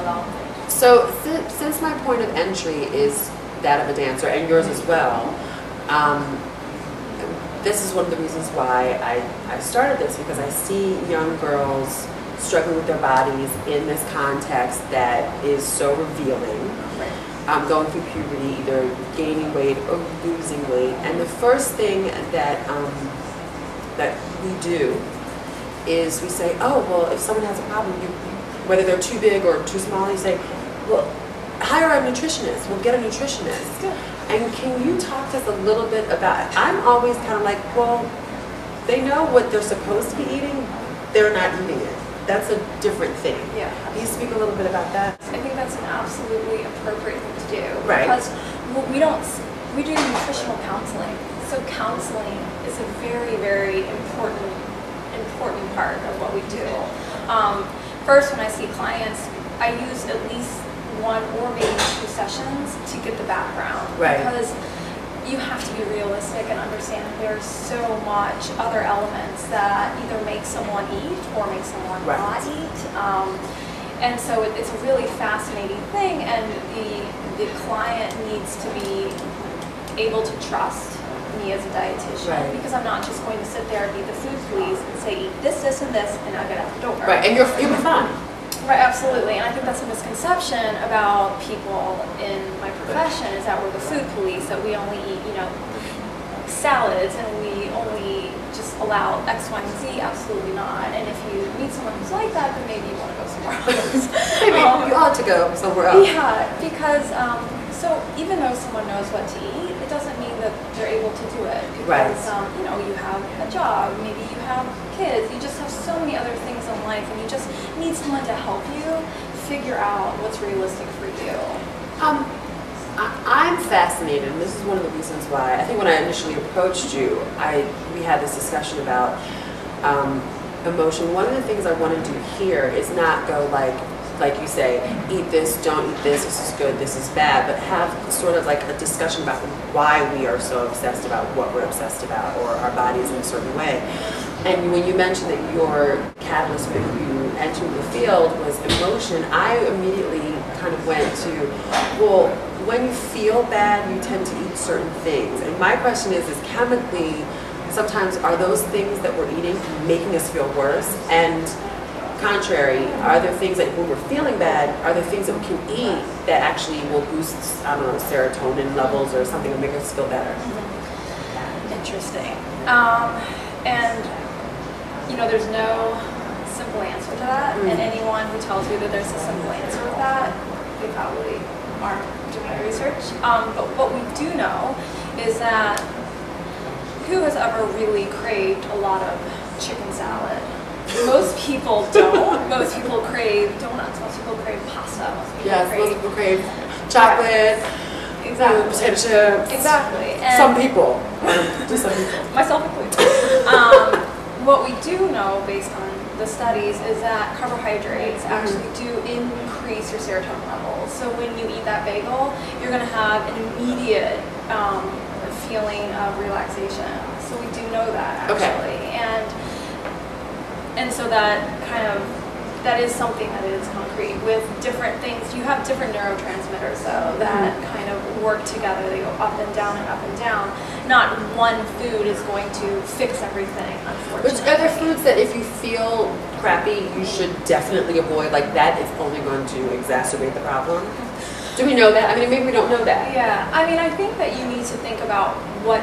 all. So since my point of entry is that of a dancer, and yours as well, this is one of the reasons why I started this, because I see young girls struggling with their bodies in this context that is so revealing. Right. Going through puberty, either gaining weight or losing weight. And the first thing that we do is we say, oh, well, if someone has a problem, whether they're too big or too small, you say, well, hire a nutritionist. We'll get a nutritionist. Good. And can you talk to us a little bit about, I'm always kind of like, well, they know what they're supposed to be eating, they're not eating it. That's a different thing. Yeah. Can you speak a little bit about that? I think that's an absolutely appropriate thing to do. Right. Because we do nutritional counseling. So counseling is a very, very important part of what we do. First, when I see clients, I use at least one or maybe 2 sessions to get the background. Right. Because you have to be realistic and understand there's so much other elements that either make someone eat or make someone not eat. And so it's a really fascinating thing, and the client needs to be able to trust me as a dietitian, because I'm not just going to sit there and be the food police and say eat this, this, and this, and I'll get out the door. Right, and you'll be fine. Right, absolutely, and I think that's a misconception about people in my profession, is that we're the food police, that we only eat, salads, and we only just allow X, Y, and Z. Absolutely not. And if you meet someone who's like that, then maybe you want to go somewhere else. Maybe you ought to go somewhere else. Yeah, because so even though someone knows what to eat, it doesn't mean that they're able to do it. Because you have a job, maybe you have kids, you just have so many other things in life, and you just need someone to help you figure out what's realistic for you. I'm fascinated, and this is one of the reasons why I think when I initially approached you, we had this discussion about emotion. One of the things I want to do here is not go like you say, eat this, don't eat this is good, this is bad, but have sort of like a discussion about why we are so obsessed about what we're obsessed about, or our bodies in a certain way. And when you mentioned that your catalyst for you entering the field was emotion, I immediately kind of went to, well, when you feel bad, you tend to eat certain things. And my question is chemically, sometimes are those things that we're eating making us feel worse? And contrary, are there things that when we're feeling bad, are there things that we can eat that actually will boost, I don't know, serotonin levels or something to make us feel better? Interesting. And there's no simple answer to that, and anyone who tells you that there's a simple answer to that, they probably aren't doing research. But what we do know is that who has ever really craved a lot of chicken salad? Most people don't. Most people crave donuts. Most people crave pasta. Most people crave chocolate. Exactly. Potato chips. Exactly. And some people. Just some people. Myself included. What we do know, based on the studies, is that carbohydrates actually do increase your serotonin levels. So when you eat that bagel, you're going to have an immediate feeling of relaxation. So we do know that, actually. And so that is something that is concrete. With different things, you have different neurotransmitters though that kind of work together. They go up and down and up and down. Not one food is going to fix everything, unfortunately. Which are there foods that if you feel crappy, you should definitely avoid? Like that is only going to exacerbate the problem? Do we know that? I mean, maybe we don't know that. Yeah, I mean, I think that you need to think about what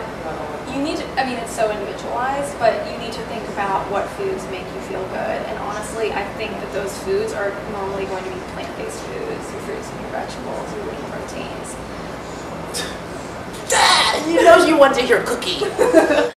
you need to, I mean, it's so individualized, but you need to think about what foods make you feel good. And honestly, I think that those foods are normally going to be plant-based foods, your fruits and your vegetables, your lean proteins. You know you want to hear cookie.